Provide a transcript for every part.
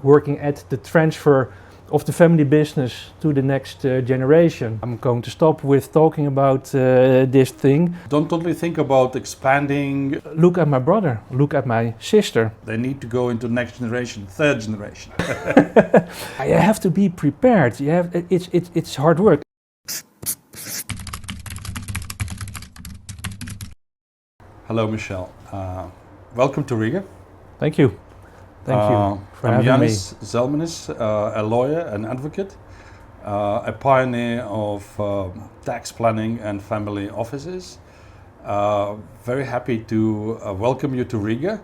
working at the transfer of the family business to the next generation. I'm going to stop with talking about this thing. Don't only think about expanding. Look at my brother, look at my sister. They need to go into next generation, third generation. You have to be prepared. It's hard work. Hello, Michel. Welcome to Riga. Thank you. Thank you for having me. I'm Jānis Zelmenis, a lawyer and advocate, a pioneer of tax planning and family offices. Very happy to welcome you to Riga.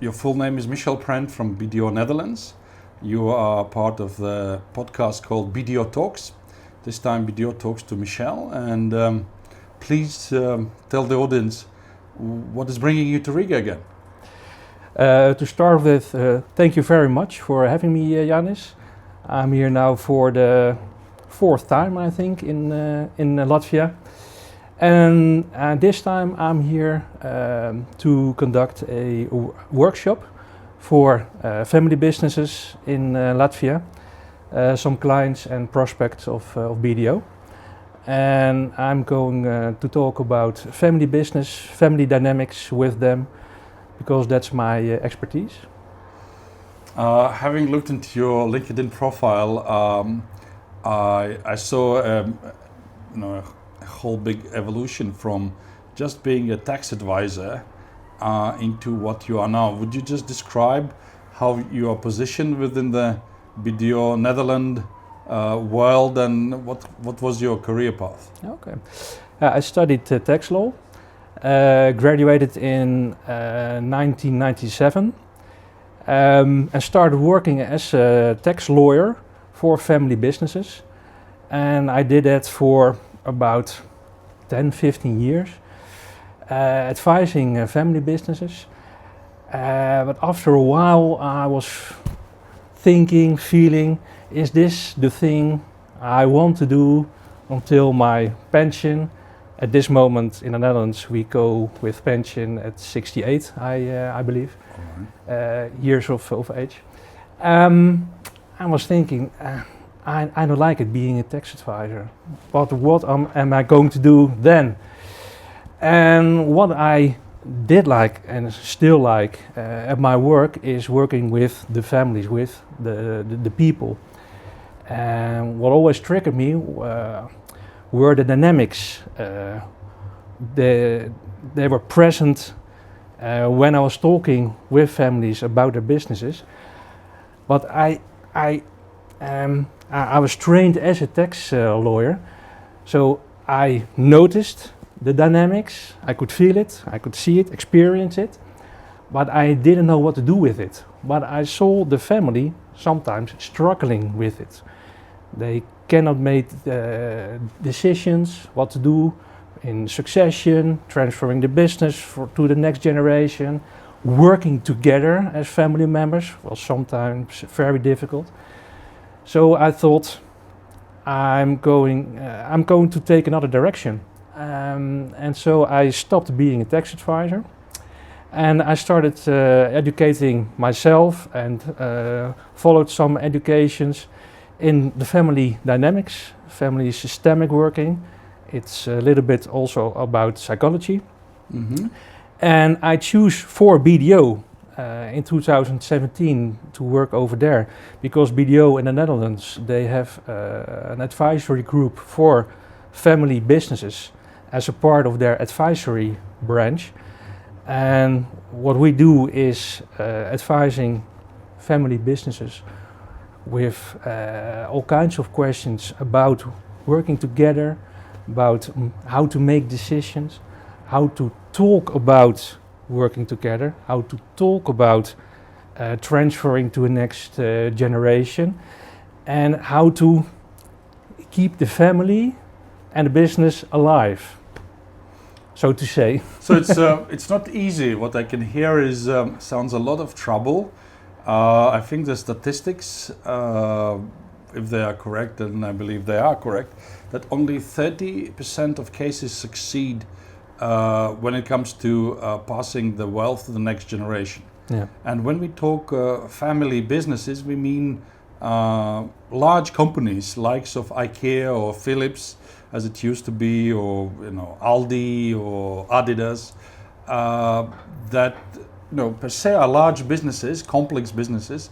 Your full name is Michel Prent from BDO Netherlands. You are part of the podcast called BDO Talks. This time BDO talks to Michel, and please tell the audience what is bringing you to Riga again. To start with, thank you very much for having me, Jānis. I'm here now for the fourth time, I think, in Latvia. And this time I'm here to conduct a workshop for family businesses in Latvia, some clients and prospects of BDO. And I'm going to talk about family business, family dynamics with them, because that's my expertise. Having looked into your LinkedIn profile, I saw a whole big evolution from just being a tax advisor into what you are now. Would you just describe how you are positioned within the BDO Netherlands world, and what was your career path? Okay. I studied tax law. Graduated in 1997 and started working as a tax lawyer for family businesses, and I did that for about 10-15 years, advising family businesses, but after a while I was thinking, feeling, is this the thing I want to do until my pension? At this moment in the Netherlands, we go with pension at 68, I believe, years of age. I was thinking, I don't like it being a tax advisor, but what am I going to do then? And what I did like and still like at my work is working with the families, with the people. And what always triggered me were the dynamics. They were present when I was talking with families about their businesses. But I was trained as a tax lawyer, so I noticed the dynamics. I could feel it, I could see it, experience it, but I didn't know what to do with it. But I saw the family sometimes struggling with it. They cannot make decisions what to do in succession, transferring the business to the next generation, working together as family members was sometimes very difficult. So I thought I'm going to take another direction, and so I stopped being a tax advisor, and I started educating myself and followed some educations in the family dynamics, family systemic working. It's a little bit also about psychology. Mm-hmm. And I choose for BDO in 2017 to work over there, because BDO in the Netherlands, they have an advisory group for family businesses as a part of their advisory branch. And what we do is advising family businesses with all kinds of questions about working together, about how to make decisions, how to talk about working together, how to talk about transferring to the next generation, and how to keep the family and the business alive, so to say. So it's not easy. What I can hear is sounds a lot of trouble. I think the statistics, if they are correct, and I believe they are correct, that only 30% of cases succeed when it comes to passing the wealth to the next generation. Yeah. And when we talk family businesses, we mean large companies likes of IKEA or Philips, as it used to be, or Aldi or Adidas, that per se are large businesses, complex businesses,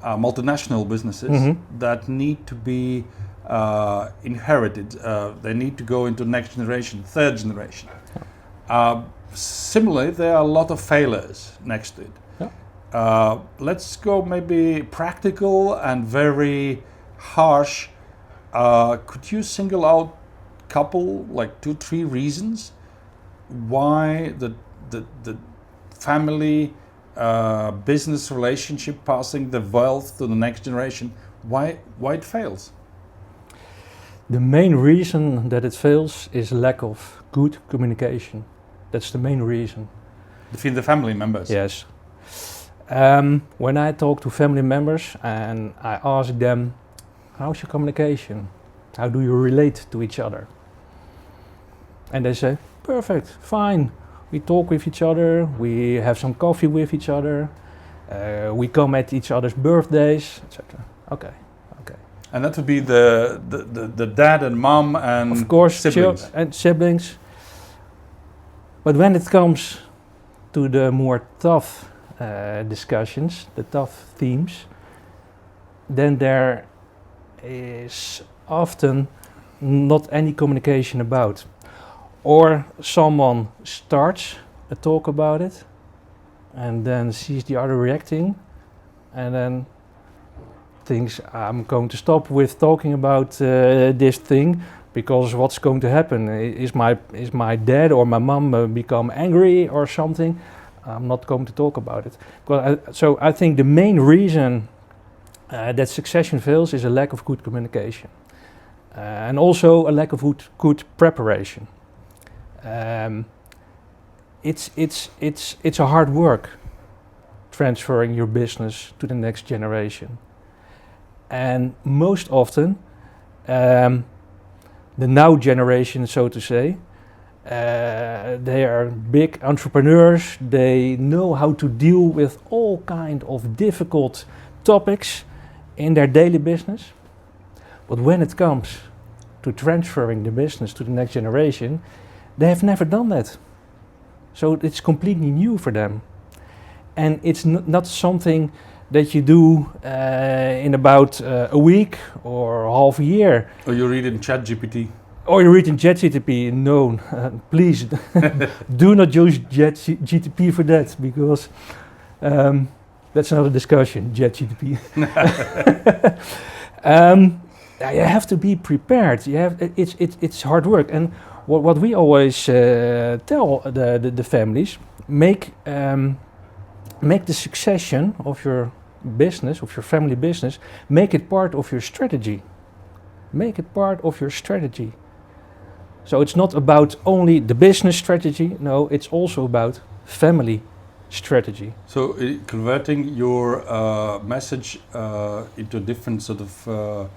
multinational businesses that need to be inherited. They need to go into next generation, third generation. Similarly, there are a lot of failures next to it. Let's go maybe practical and very harsh. Could you single out couple, like 2-3 reasons why the family business relationship passing the wealth to the next generation, why it fails? The main reason that it fails is lack of good communication. That's the main reason. Between the family members? Yes. When I talk to family members and I ask them, how's your communication? How do you relate to each other? And they say, perfect, fine. We talk with each other, we have some coffee with each other, we come at each other's birthdays, etc. Okay. And that would be the dad and mom and of course, siblings. And siblings. But when it comes to the more tough discussions, the tough themes, then there is often not any communication about. Or someone starts a talk about it and then sees the other reacting and then thinks, I'm going to stop with talking about this thing because what's going to happen? Is my dad or my mom become angry or something? I'm not going to talk about it. So I think the main reason that succession fails is a lack of good communication and also a lack of good preparation. It's a hard work transferring your business to the next generation. And most often, the now generation, so to say, they are big entrepreneurs. They know how to deal with all kind of difficult topics in their daily business. But when it comes to transferring the business to the next generation, they have never done that. So it's completely new for them. And it's not something that you do in about a week or half a year. Or you read in ChatGPT. Or you read in ChatGPT. No, please do not use ChatGPT for that, because that's another discussion, ChatGPT. You have to be prepared. It's hard work. And what we always tell the families, make the succession of your business, of your family business, make it part of your strategy. Make it part of your strategy. So it's not about only the business strategy, no, it's also about family strategy. So converting your message into different sort of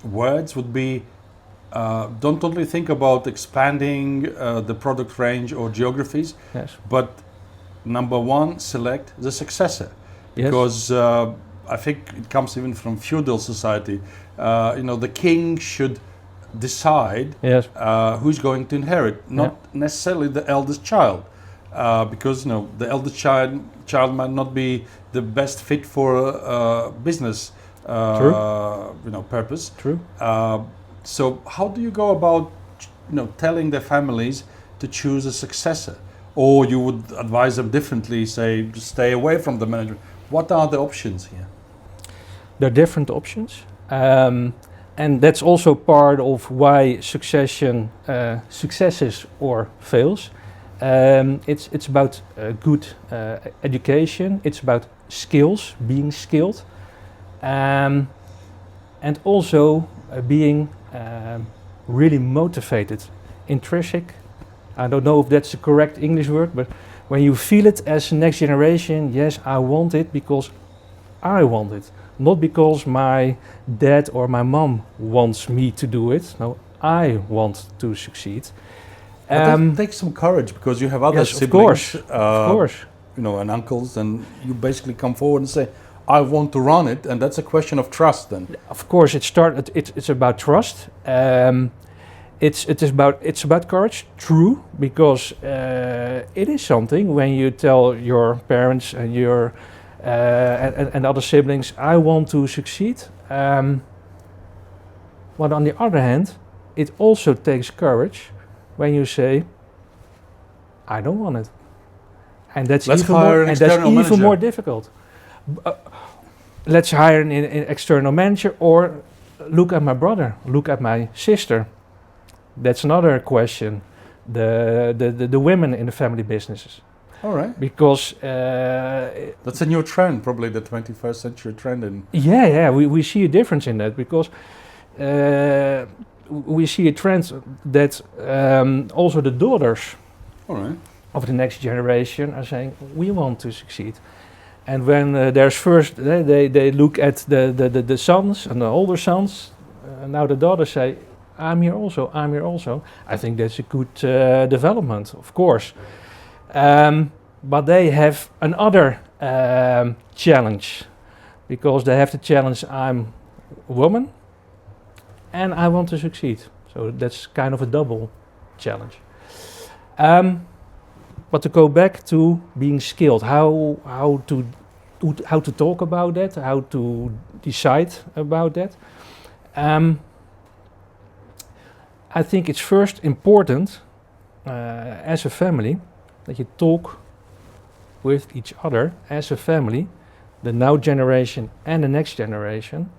words would be, don't only think about expanding the product range or geographies, yes, but number one, select the successor. Because I think it comes even from feudal society. The king should decide who's going to inherit, not necessarily the eldest child, because the eldest child might not be the best fit for business purpose. True. So how do you go about telling their families to choose a successor? Or you would advise them differently, say, just stay away from the management. What are the options here? There are different options. And that's also part of why succession successes or fails. It's about good education. It's about skills, being skilled. And also being really motivated, intrinsic. I don't know if that's the correct English word, but when you feel it as the next generation, yes, I want it because I want it. Not because my dad or my mom wants me to do it. No, I want to succeed. But that takes some courage because you have other yes, siblings. Of course. and uncles, and you basically come forward and say, I want to run it, and that's a question of trust then. Of course, it's about trust. It's about courage, true, because it is something when you tell your parents and your and other siblings, I want to succeed. But on the other hand, it also takes courage when you say, I don't want it, and that's even more difficult. Let's hire an external manager, or look at my brother, look at my sister. That's another question. The women in the family businesses. All right. Because that's a new trend, probably the 21st century trend. We see a difference in that, because we see a trend that also the daughters of the next generation are saying, we want to succeed. And when there's first, they look at the sons and the older sons, now the daughters say, I'm here also, I'm here also. I think that's a good development, of course. But they have another challenge, because they have the challenge, I'm a woman and I want to succeed. So that's kind of a double challenge. But to go back to being skilled, how to talk about that, how to decide about that. I think it's first important as a family that you talk with each other as a family, the now generation and the next generation.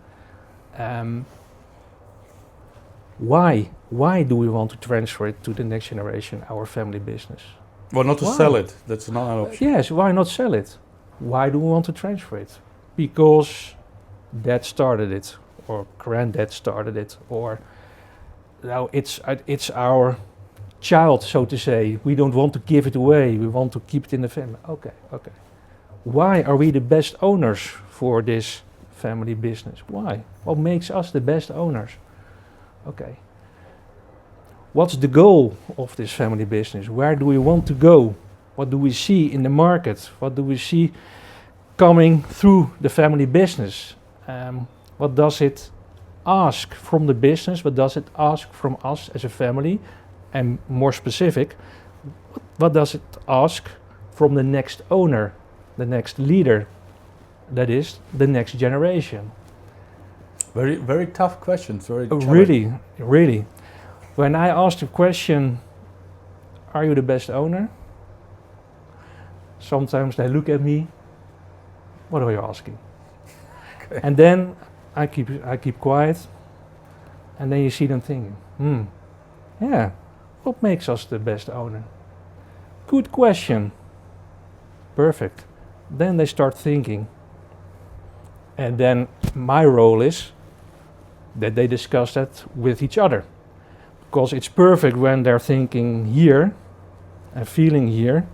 Why do we want to transfer it to the next generation, our family business? Well, not to sell it. That's not an option. Yes, why not sell it? Why do we want to transfer it? Because dad started it, or granddad started it, or now it's our child, so to say. We don't want to give it away. We want to keep it in the family. Okay. Why are we the best owners for this family business? Why? What makes us the best owners? Okay. What's the goal of this family business? Where do we want to go? What do we see in the market? What do we see coming through the family business? What does it ask from the business? What does it ask from us as a family? And more specific, what does it ask from the next owner, the next leader? That is the next generation. Very, very tough questions. Very challenging. Really. When I asked the question, are you the best owner? Sometimes they look at me, what are you asking? Okay. And then I keep quiet, and then you see them thinking, what makes us the best owner? Good question. Perfect. Then they start thinking. And then my role is that they discuss that with each other. Because it's perfect when they're thinking here and feeling here,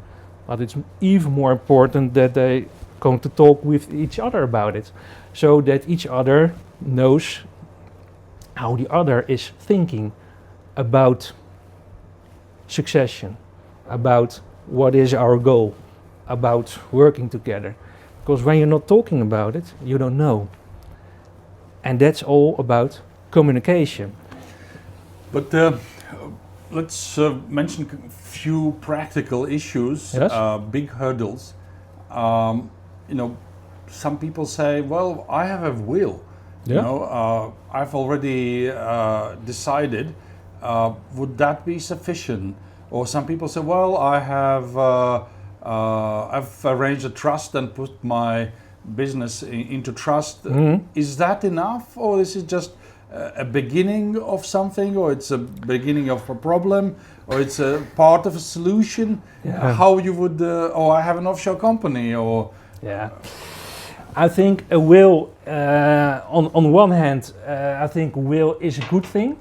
but it's even more important that they come to talk with each other about it, so that each other knows how the other is thinking about succession, about what is our goal, about working together. Because when you're not talking about it, you don't know. And that's all about communication. But let's mention a few practical issues, yes? Big hurdles. Some people say, well, I have a will. Yeah. I've already decided. Would that be sufficient? Or some people say, well, I've arranged a trust and put my business into trust. Mm-hmm. Is that enough, or is it just a beginning of something, or it's a beginning of a problem, or it's a part of a solution? Yeah. How you would, I have an offshore company, or... Yeah. I think a will, on one hand, I think will is a good thing.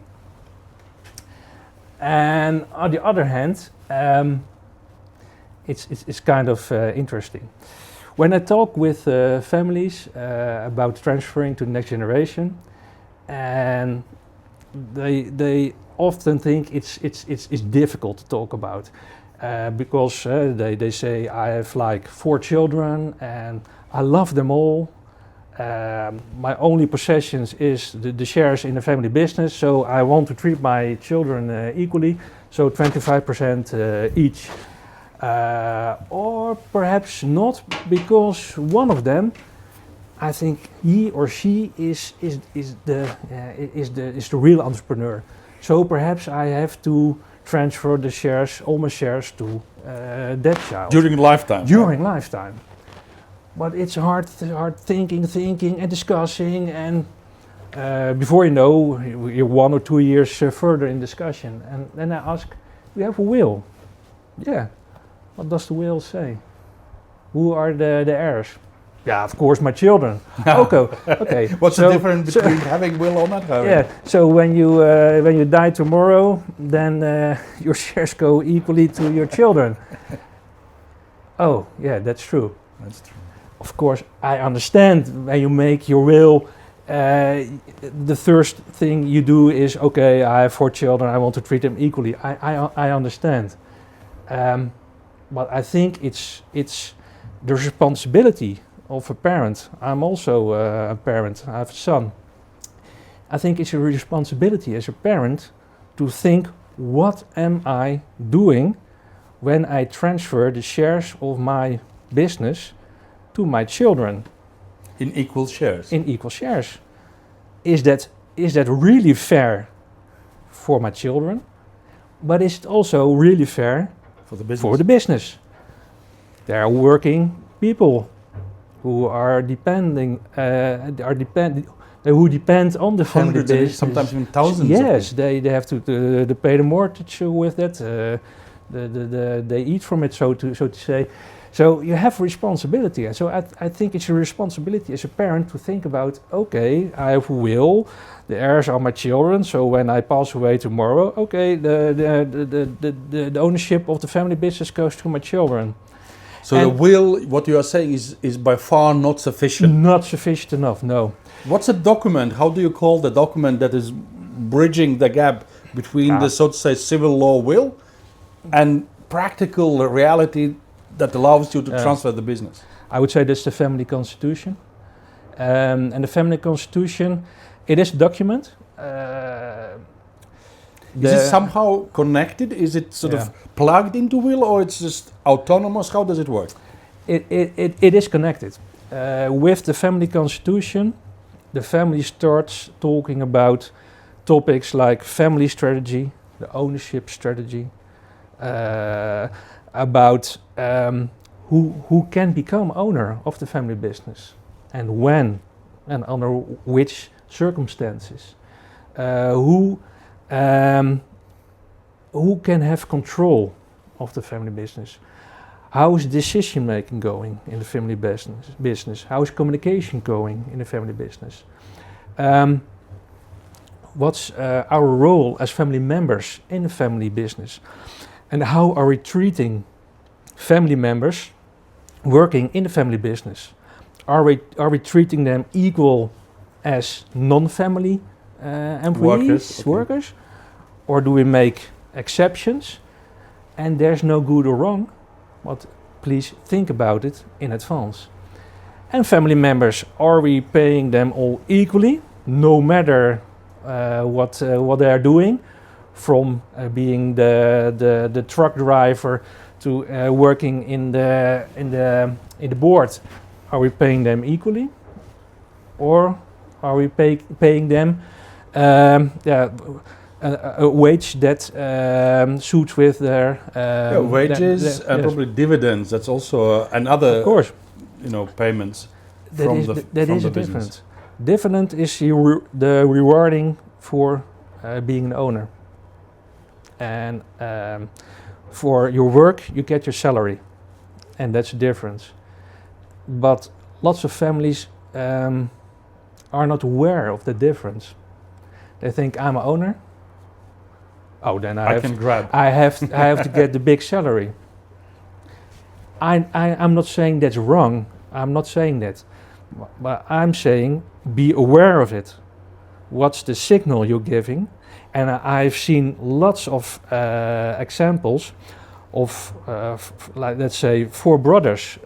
And on the other hand, it's kind of interesting. When I talk with families about transferring to the next generation, and they often think it's difficult to talk about. because they say I have like 4 children and I love them all. My only possessions is the shares in the family business, so I want to treat my children equally, so 25% each. Or perhaps not, because one of them, I think he or she is the real entrepreneur. So perhaps I have to transfer the shares, all my shares, to that child. During lifetime. During lifetime. But it's hard thinking and discussing, and before you know, you're 1 or 2 years further in discussion. And then I ask, we have a will. Yeah. What does the will say? Who are the heirs? Yeah, of course, my children. Okay. What's the difference between having will or not having? Yeah. So when you die tomorrow, then your shares go equally to your children. Oh, yeah, that's true. That's true. Of course, I understand when you make your will, the first thing you do is, okay, I have 4 children, I want to treat them equally. I understand. But I think it's the responsibility of a parent. I'm also a parent, I have a son. I think it's a responsibility as a parent to think, what am I doing when I transfer the shares of my business to my children? In equal shares? In equal shares. Is that really fair for my children? But is it also really fair for the business? For the business? There are working people who are who depend on the family Hundreds business. sometimes even thousands. Yes, they have to pay the mortgage with it. They eat from it, so to say. So you have responsibility, and so I think it's a responsibility as a parent to think about, okay, I have a will, the heirs are my children, so when I pass away tomorrow, okay, the ownership of the family business goes to my children. So and the will, what you are saying, is by far not sufficient? Not sufficient enough, no. What's a document? How do you call the document that is bridging the gap between the, so to say, civil law will and practical reality that allows you to transfer the business? I would say that's the family constitution. And the family constitution, it is a document. Is it somehow connected? Is it sort of plugged into will, or it's just autonomous? How does it work? It is connected. With the family constitution, the family starts talking about topics like family strategy, the ownership strategy, about who can become owner of the family business, and when, and under which circumstances, who can have control of the family business, how is decision making going in the family business, how is communication going in the family business, what's our role as family members in the family business, and how are we treating family members working in the family business? Are we treating them equal as non-family employees, workers, or do we make exceptions? And there's no good or wrong, but please think about it in advance. And family members, are we paying them all equally, no matter what they are doing, from being the truck driver to working in the board? Are we paying them equally, or are we paying them a wage that suits with their wages and probably dividends? That's also another, of course, payments that from is the business. Different. Dividend is the rewarding for being an owner, and for your work you get your salary, and that's the difference. But lots of families are not aware of the difference. They think, I'm an owner. Oh, then I have to get the big salary. I'm not saying that's wrong. I'm not saying that. But I'm saying be aware of it. What's the signal you're giving? And I've seen lots of examples of, like, let's say, 4 brothers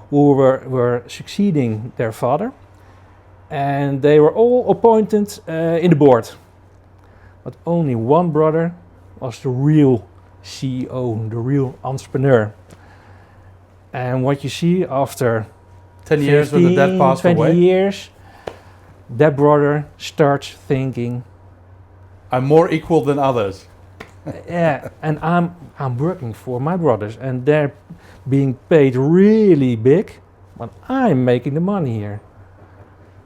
who were succeeding their father, and they were all appointed in the board. But only one brother was the real CEO, the real entrepreneur. And what you see after 10 years when the dad passed 20 away, years, that brother starts thinking, I'm more equal than others. yeah, and I'm working for my brothers, and they're being paid really big, but I'm making the money here.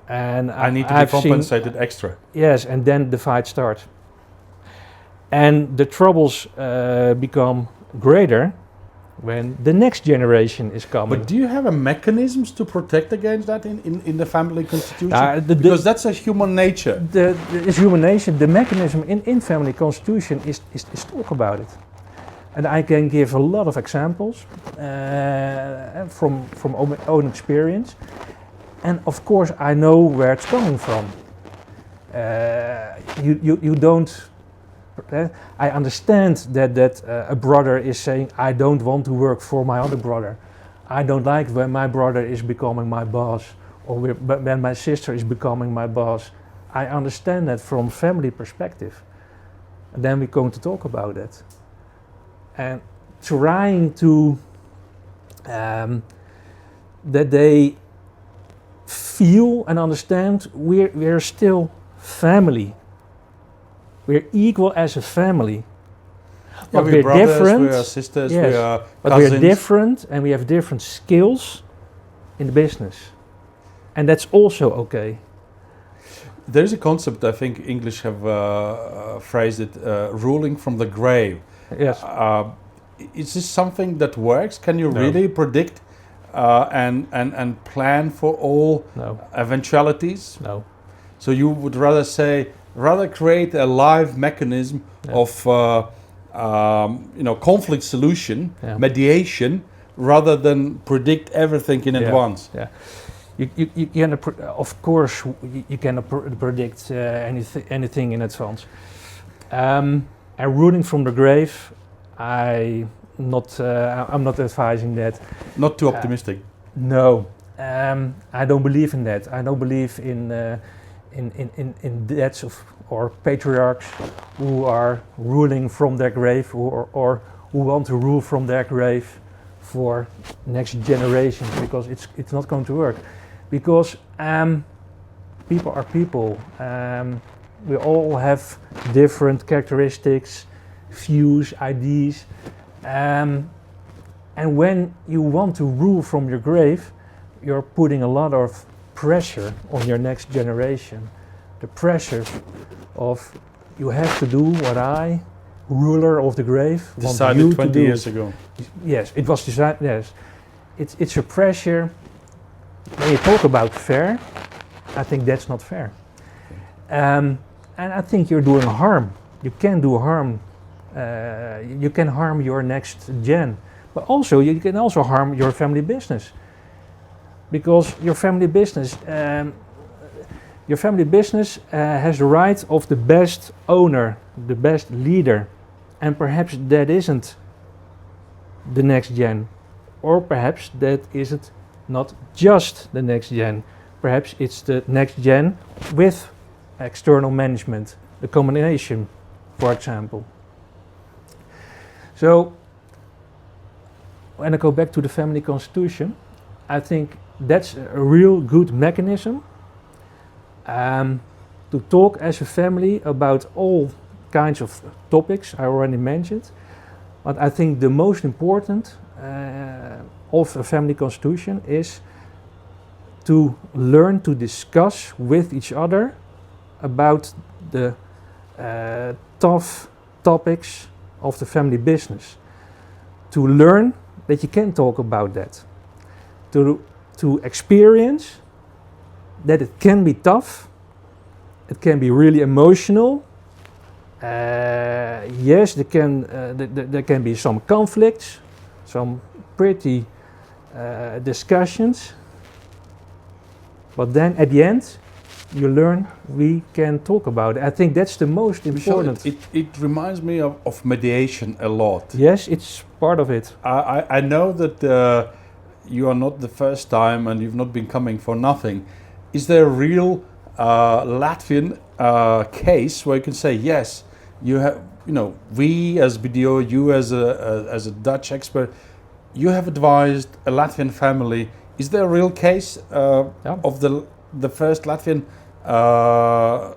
And I need to I've be compensated extra. Yes, and then the fight starts. And the troubles become greater when the next generation is coming. But do you have a mechanisms to protect against that in the family constitution? Because that's a human nature. It's human nature. The mechanism in family constitution is talk about it. And I can give a lot of examples from own experience. And of course I know where it's coming from. You don't... I understand that a brother is saying, I don't want to work for my other brother. I don't like when my brother is becoming my boss, or when my sister is becoming my boss. I understand that from family perspective. And then we're going to talk about it. And trying to that they feel and understand we're still family. We're equal as a family. But we're brothers, different. we are sisters, yes, we are but cousins. we're different, and we have different skills in the business. And that's also okay. There's a concept, I think English have phrased it, ruling from the grave. Yes. Is this something that works? Can you really predict and plan for all eventualities? No. So you would rather create a live mechanism of conflict solution, mediation, rather than predict everything in advance. Yeah. You can, of course, you cannot predict anything in advance. And ruling from the grave, I'm not advising that. Not too optimistic. No, I don't believe in that. I don't believe in dads or patriarchs who are ruling from their grave, or who want to rule from their grave for next generations, because it's not going to work. Because people are people. We all have different characteristics, views, ideas, and when you want to rule from your grave, you're putting a lot of pressure on your next generation. The pressure of you have to do what I, ruler of the grave, decided want you 20 to do. years ago. Yes, it was decided. Yes, it's a pressure. When you talk about fair, I think that's not fair. And I think you're doing harm. You can do harm. You can harm your next gen, but also you can also harm your family business. Because your family business has the right of the best owner, the best leader, and perhaps that isn't the next gen, or perhaps that isn't not just the next gen. Perhaps it's the next gen with external management, the combination, for example. So when I go back to the family constitution, I think that's a real good mechanism to talk as a family about all kinds of topics I already mentioned. But I think the most important of a family constitution is to learn to discuss with each other about the tough topics of the family business. To learn that you can talk about that. To experience that it can be tough, it can be really emotional. Yes, there can be some conflicts, some pretty discussions, but then at the end you learn, we can talk about it. I think that's the most Michel, important. it reminds me of mediation a lot. Yes, it's part of it. I know that you are not the first time and you've not been coming for nothing. Is there a real Latvian case where you can say, yes, you have, we as BDO, you as a Dutch expert, you have advised a Latvian family. Is there a real case of the first Latvian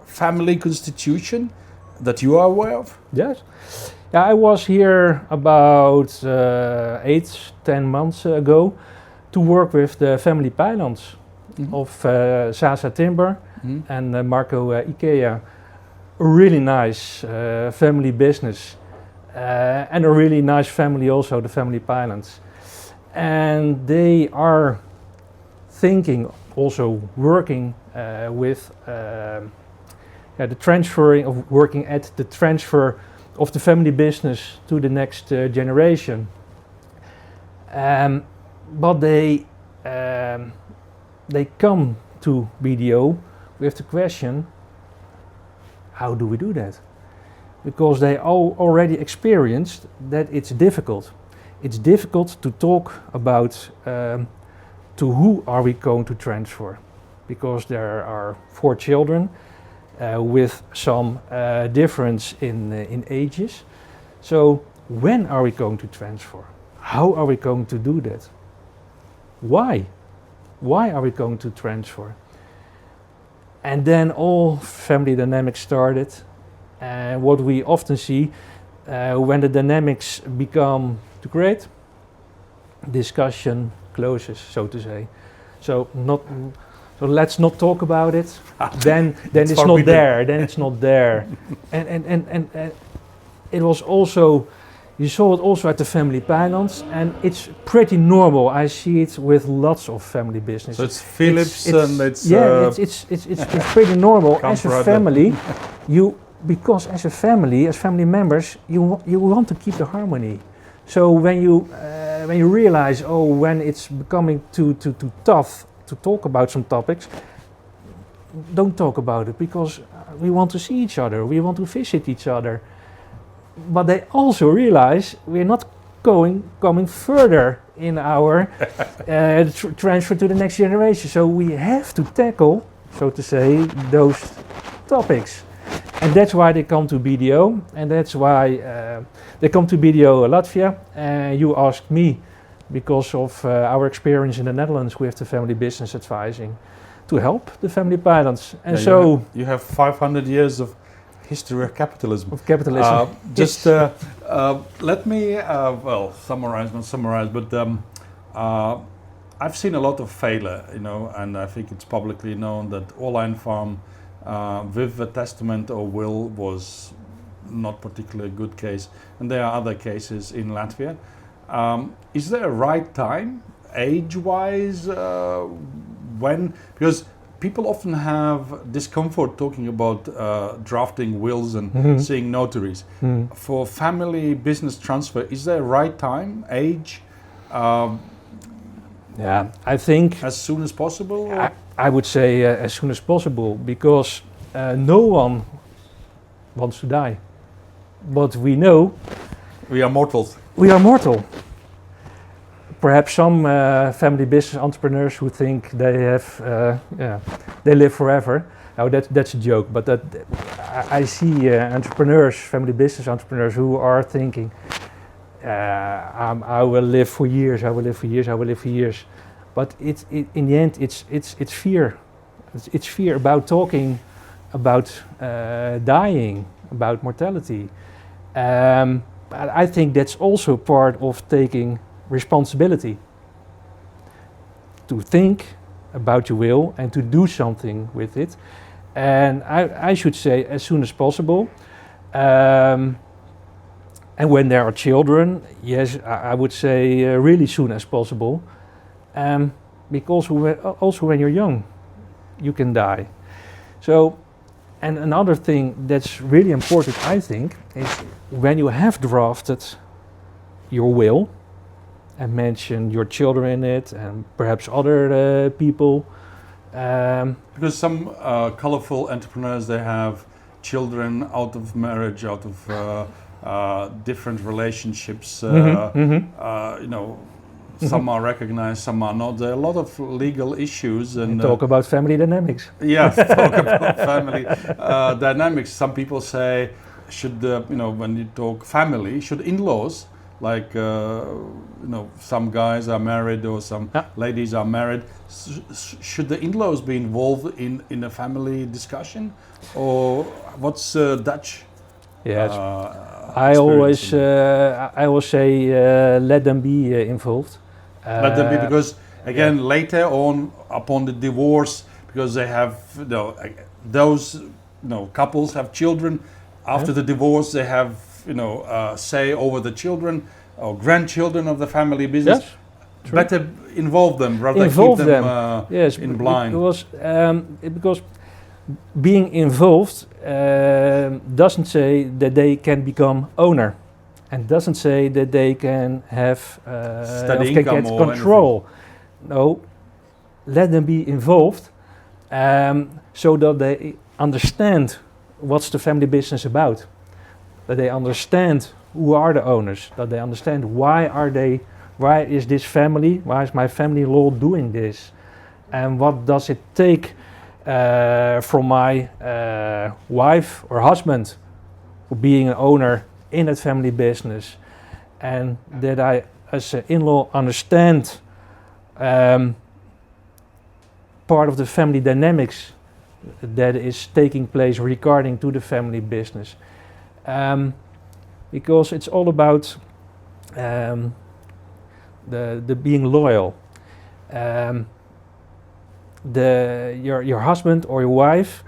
family constitution that you are aware of? Yes. Yeah, I was here about 8-10 months ago to work with the family pylons of Sasa Timber and Marco IKEA. A really nice family business and a really nice family also, the family pylons. And they are thinking, also working with the transferring of working at the transfer of the family business to the next generation. But they come to BDO with the question, how do we do that? Because they already experienced that it's difficult. It's difficult to talk about to who are we going to transfer, because there are 4 children with some difference in ages. So when are we going to transfer? How are we going to do that? Why? Why are we going to transfer? And then all family dynamics started. And what we often see when the dynamics become too great, discussion closes, so to say. So let's not talk about it. then it's not there. Then it's not there. and it was also, you saw it also at the family pylons, and it's pretty normal. I see it with lots of family businesses. So it's Philips it's pretty normal as a family. Because as a family, as family members, you want to keep the harmony. So when you realize, when it's becoming too tough to talk about some topics, don't talk about it, because we want to see each other, we want to visit each other. But they also realize we're not coming further in our transfer to the next generation. So we have to tackle, so to say, those topics. And that's why they come to BDO, and that's why they come to BDO Latvia. You asked me, because of our experience in the Netherlands with the family business advising, to help the family pylons. And so you have 500 years of history of capitalism. Let me summarize, but I've seen a lot of failure, and I think it's publicly known that Online Farm with a testament or will was not particularly a good case, and there are other cases in Latvia. Is there a right time, age-wise, because people often have discomfort talking about drafting wills and seeing notaries. For family business transfer, is there a right time, age? I think as soon as possible. I would say as soon as possible, because no one wants to die. But we know we are mortals. We are mortal. Perhaps some family business entrepreneurs who think they have, they live forever. Oh, that's a joke. But I see entrepreneurs, family business entrepreneurs, who are thinking, I will live for years. I will live for years. I will live for years. But in the end, it's fear. It's fear about talking about dying, about mortality. I think that's also part of taking responsibility. To think about your will and to do something with it. And I should say as soon as possible. And when there are children, yes, I would say really soon as possible. Because also when you're young, you can die. So, and another thing that's really important, I think, is when you have drafted your will and mentioned your children in it and perhaps other people, Because some colorful entrepreneurs, they have children out of marriage, out of different relationships. You know, some are recognized, some are not. There are a lot of legal issues, and talk about family dynamics. Yes, talk about family dynamics. Some people say, should you know, when you talk family, should in-laws, like you know, some guys are married or some ladies are married, should the in-laws be involved in a family discussion, or what's Dutch? Yes, I always say let them be involved. Let them be, because again, later on, upon the divorce, because they have, you know, those, you know, couples have children. After the divorce, they have, you know, say over the children or grandchildren of the family business. Yes, better involve them rather than keep them in blind. Because being involved doesn't say that they can become owner, and doesn't say that they can have steady income get or control. Anything. No, let them be involved, so that they understand what's the family business about, that they understand who are the owners, that they understand why is this family, why is my family-in-law doing this, and what does it take from my wife or husband for being an owner in that family business, and that I as an in-law understand part of the family dynamics that is taking place regarding to the family business, because it's all about the being loyal. Your husband or your wife,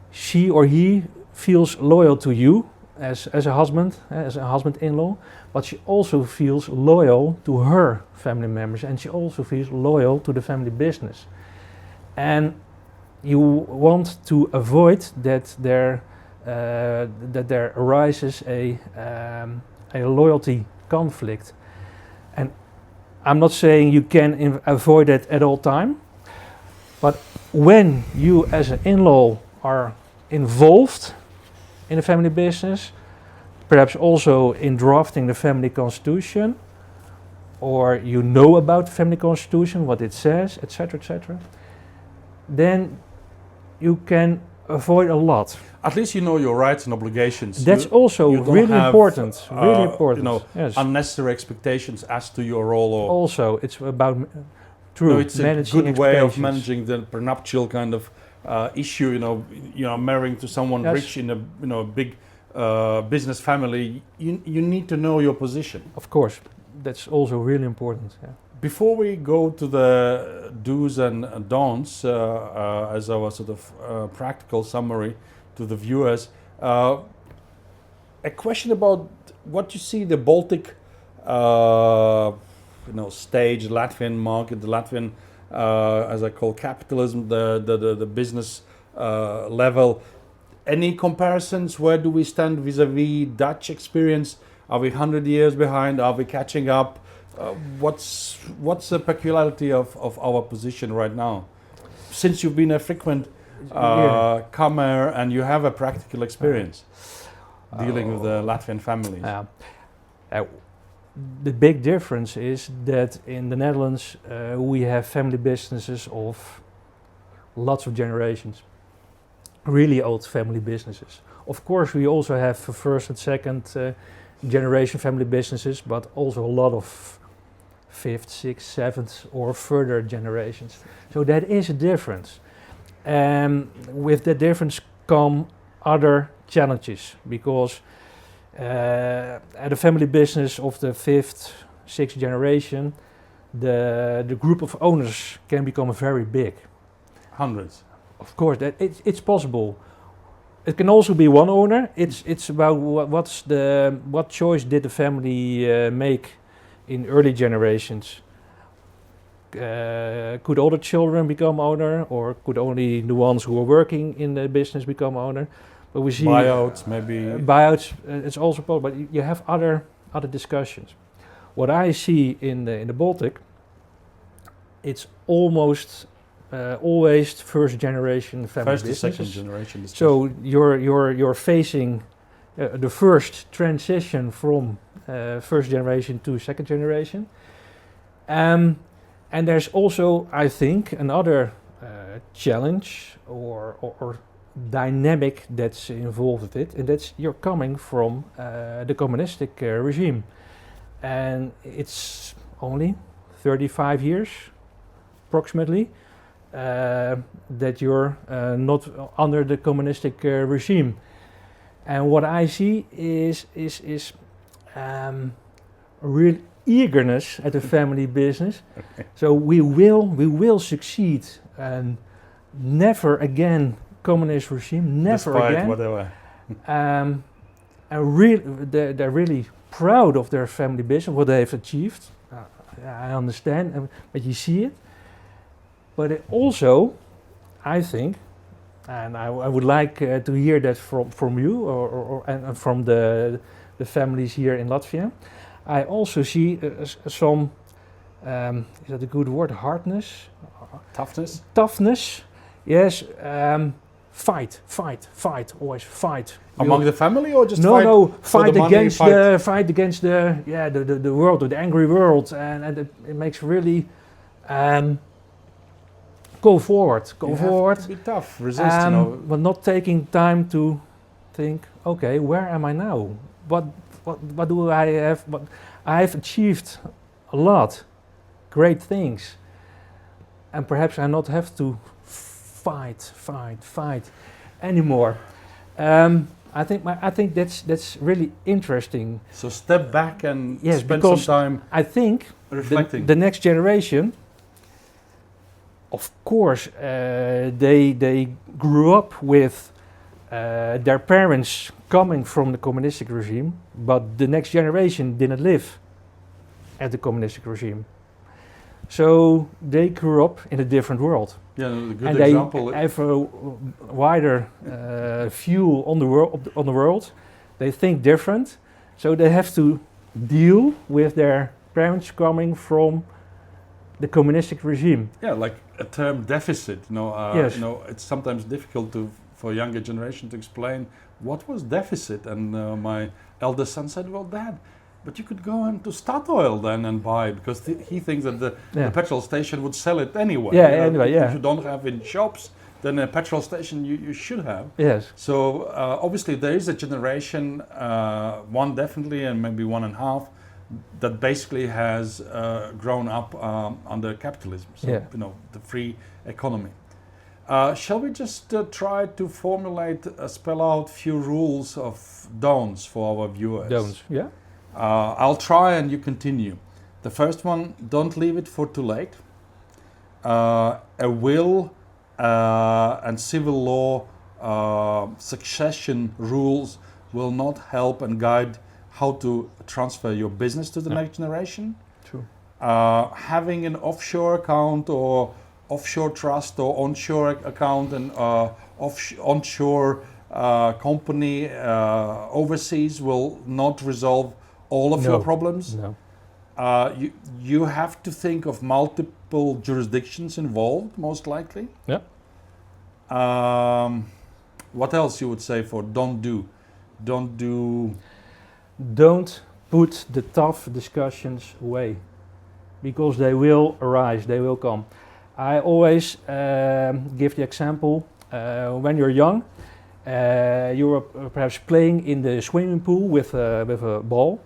she or he feels loyal to you as a husband-in-law, but she also feels loyal to her family members, and she also feels loyal to the family business. And you want to avoid that there arises a loyalty conflict. And I'm not saying you can avoid it at all time, but when you as an in-law are involved in the family business, perhaps also in drafting the family constitution, or you know about the family constitution, what it says, etc., then you can avoid a lot. At least you know your rights and obligations. That's also really important. Really important. You know, yes. Unnecessary expectations as to your role. Or also, it's about it's managing a good way of managing the prenuptial kind of issue. You know, marrying to someone rich in a big business family. You need to know your position. Of course, that's also really important. Yeah. Before we go to the do's and don'ts, as our sort of practical summary to the viewers, a question about what you see the Baltic, stage, Latvian market, the Latvian, as I call capitalism, the business level. Any comparisons? Where do we stand vis-a-vis Dutch experience? Are we 100 years behind? Are we catching up? What's the peculiarity of our position right now? Since you've been a frequent comer and you have a practical experience dealing with the Latvian families. The big difference is that in the Netherlands we have family businesses of lots of generations, really old family businesses. Of course, we also have first and second generation family businesses, but also a lot of fifth, sixth, seventh or further generations. So that is a difference. With that difference come other challenges, because at a family business of the fifth, sixth generation, the group of owners can become very big. Hundreds. Of course, it's possible. It can also be one owner. It's about what choice did the family make in early generations. Could all the children become owner, or could only the ones who are working in the business become owner? But we see buyouts, maybe buyouts. It's also possible, but you have other discussions. What I see in the Baltic, it's almost always first generation family First to second businesses. generation. So you're facing the first transition from first generation to second generation. And there's also, I think, another challenge or dynamic that's involved with it, and that's you're coming from the communistic regime. And it's only 35 years, approximately, that you're not under the communistic regime. And what I see is real eagerness at the family business. Okay. So we will succeed, and never again communist regime, never Despite again. whatever. And they're really proud of their family business, what they've achieved. I understand, but you see it. But it also, I think, and I would like to hear that from you and from the families here in Latvia. I also see some, is that a good word, hardness? Toughness? Toughness, yes. Fight, always fight. Among the family, or just fight against the world, the angry world, and it makes really go forward. Have to be tough, resist, but not taking time to think. Okay, where am I now? What do I have? But I have achieved a lot, great things, and perhaps I not have to fight anymore. I think that's really interesting. So step back and yes, spend because some time I think reflecting. the next generation, of course, they grew up with their parents coming from the communistic regime, but the next generation didn't live at the communistic regime. So they grew up in a different world. Yeah, a good and example. They have a wider view on the world. They think different, so they have to deal with their parents coming from the communistic regime. Yeah, like a term deficit. Yes. It's sometimes difficult for younger generation to explain what was deficit. And my eldest son said, "Well, Dad, but you could go into Statoil then and buy, because he thinks that the petrol station would sell it anyway. If you don't have in shops, then a petrol station you should have." Yes. So obviously there is a generation, one definitely and maybe 1.5, that basically has grown up under capitalism. So the free economy. Shall we just try to spell out few rules of don'ts for our viewers? Don'ts, yeah. I'll try and you continue. The first one, don't leave it for too late. A will and civil law succession rules will not help and guide how to transfer your business to the next generation. True. Having an offshore account or offshore trust or onshore account and onshore company overseas will not resolve all of your problems. No. You have to think of multiple jurisdictions involved, most likely. Yeah. What else you would say for don't do? Don't put the tough discussions away, because they will arise, they will come. I always give the example, when you're young, you're perhaps playing in the swimming pool with a ball,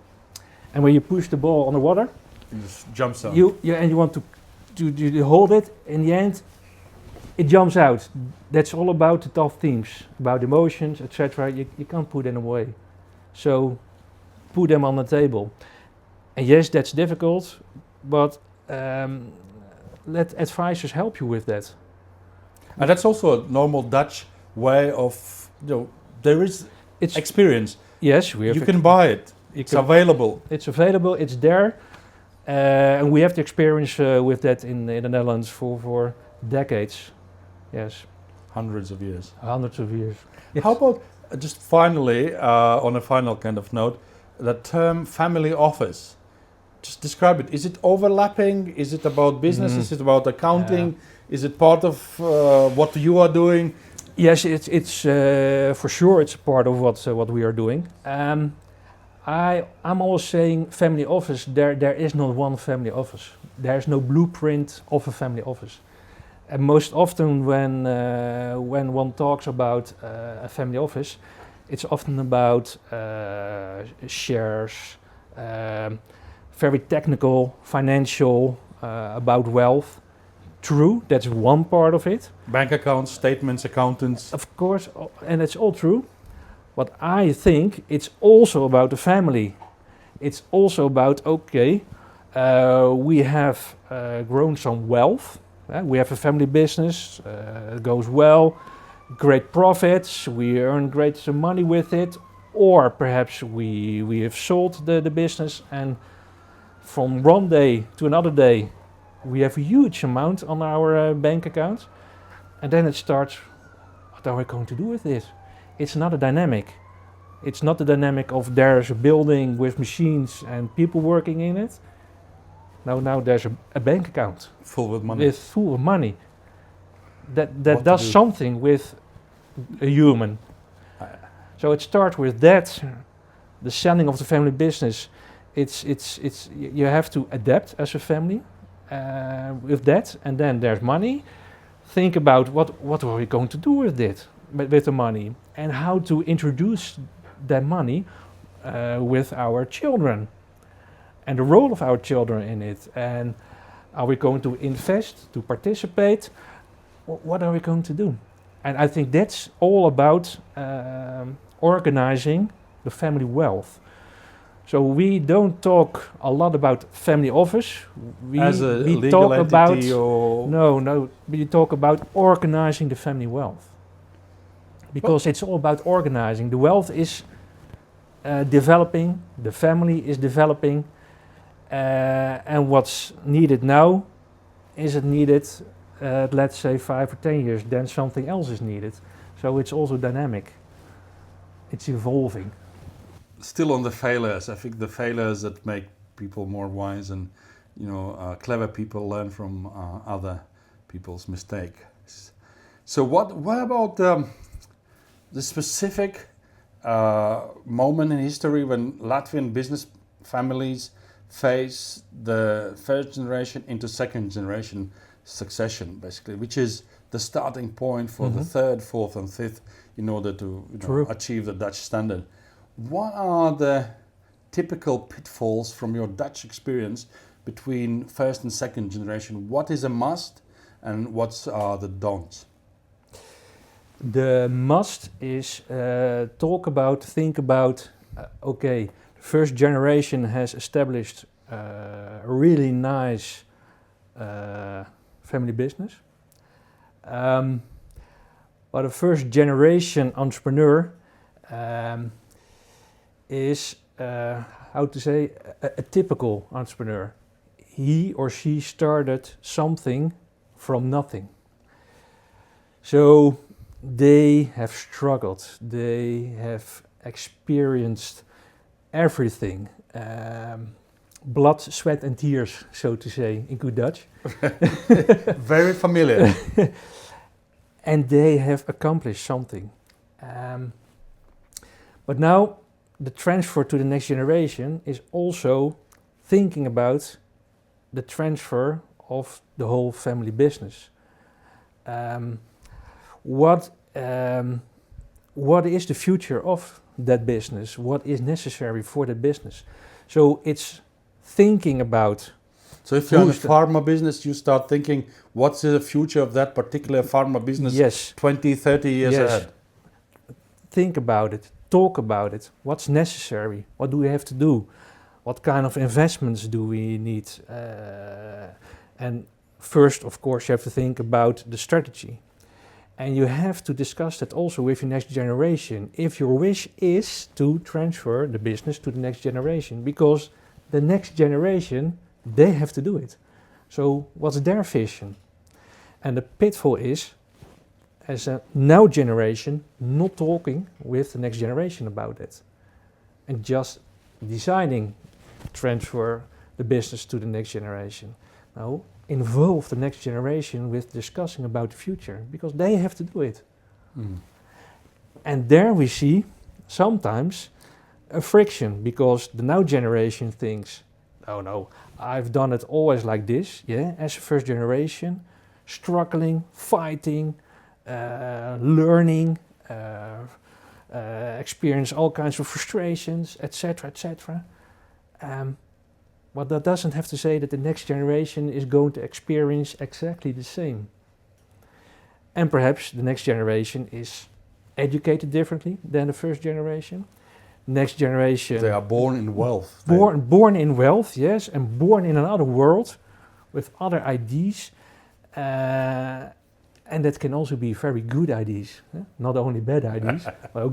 and when you push the ball on the water, it just jumps out. You want to hold it. In the end, it jumps out. That's all about the tough themes, about emotions, etc. You can't put them away. So put them on the table. And yes, that's difficult, but let advisors help you with that. And that's also a normal Dutch way of, there is experience. Yes, you can buy it. It's available. It's available. It's there, and we have the experience with that in the Netherlands for decades. Yes, hundreds of years. Hundreds of years. Yes. How about just finally, on a final kind of note, the term family office. Just describe it. Is it overlapping? Is it about business? Is it about accounting? Is it part of what you are doing? Yes, it's for sure it's a part of what we are doing. I'm always saying family office. There is not one family office. There is no blueprint of a family office. And most often when one talks about a family office, it's often about shares, very technical, financial, about wealth. True, that's one part of it. Bank accounts, statements, accountants. Of course, and it's all true. But I think it's also about the family. It's also about, we have grown some wealth. We have a family business, it goes well, great profits, we earn great money with it. Or perhaps we have sold the business, and from one day to another day, we have a huge amount on our bank account. And then it starts, what are we going to do with this? It's not a dynamic. It's not the dynamic of there's a building with machines and people working in it. Now there's a bank account. Full with money. Full of money. That does something with a human. So it starts with that, the selling of the family business. It's you have to adapt as a family with that, and then there's money. Think about what are we going to do with it, with the money, and how to introduce that money with our children, and the role of our children in it, and are we going to invest, to participate? What are we going to do? And I think that's all about organizing the family wealth. So we don't talk a lot about family office. We legal talk about entity or no. We talk about organizing the family wealth, because it's all about organizing. The wealth is developing. The family is developing, and what's needed now isn't needed. Let's say 5 or 10 years. Then something else is needed. So it's also dynamic. It's evolving. Still on the failures, I think the failures that make people more wise, and clever people learn from other people's mistakes. So what about the specific moment in history when Latvian business families face the first generation into second generation succession, basically, which is the starting point for the third, fourth, and fifth in order to achieve the Dutch standard. What are the typical pitfalls from your Dutch experience between first and second generation? What is a must and what are the don'ts? The must is think about, first generation has established a really nice family business. But a first generation entrepreneur is, a typical entrepreneur. He or she started something from nothing. So they have struggled, they have experienced everything. Blood, sweat and tears, so to say, in good Dutch. Very familiar. And they have accomplished something. But now the transfer to the next generation is also thinking about the transfer of the whole family business. What is the future of that business? What is necessary for the business? So it's thinking about. So if you're in a pharma business, you start thinking, what's the future of that particular pharma business 20, 30 years ahead? Think about it, talk about it. What's necessary? What do we have to do? What kind of investments do we need? And first, of course, you have to think about the strategy. And you have to discuss that also with your next generation. If your wish is to transfer the business to the next generation, because the next generation, they have to do it. So what's their vision? And the pitfall is, as a now generation, not talking with the next generation about it. And just deciding transfer the business to the next generation. No, involve the next generation with discussing about the future, because they have to do it. And there we see sometimes a friction, because the now generation thinks, oh no, I've done it always like this, as a first generation, struggling, fighting, learning, experience all kinds of frustrations, etc., etc. But that doesn't have to say that the next generation is going to experience exactly the same. And perhaps the next generation is educated differently than the first generation. Next generation... They are born in wealth. Born in wealth, yes, and born in another world with other ideas. And that can also be very good ideas, not only bad ideas, but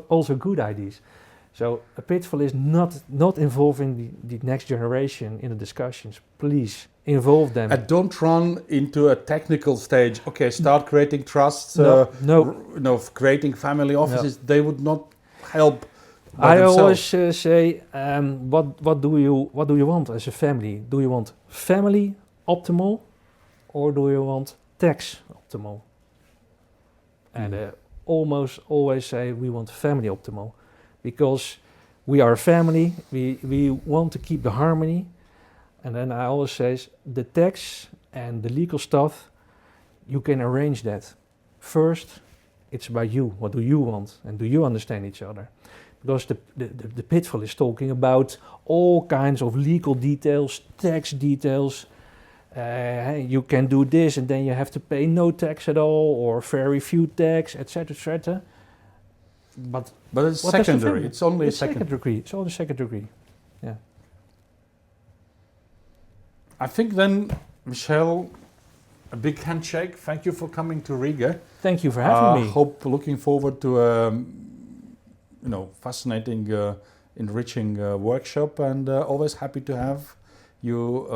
also good ideas. So a pitfall is not involving the next generation in the discussions. Please involve them. And don't run into a technical stage. Okay, start creating trusts. Creating family offices. No. They would not help. I always say, what do you want as a family? Do you want family optimal, or do you want tax optimal? And almost always say we want family optimal, because we are a family, we want to keep the harmony. And then I always say the tax and the legal stuff, you can arrange that. First, it's about you. What do you want? And do you understand each other? Because the pitfall is talking about all kinds of legal details, tax details. You can do this and then you have to pay no tax at all, or very few tax, etc., etc. But it's secondary. It's only secondary. It's only second degree. Yeah. I think then, Michel, a big handshake. Thank you for coming to Riga. Thank you for having me. Looking forward to fascinating, enriching workshop, and always happy to have you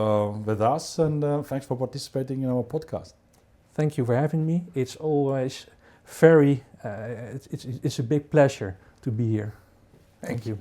with us, and thanks for participating in our podcast. Thank you for having me. It's always very, it's a big pleasure to be here. Thank you.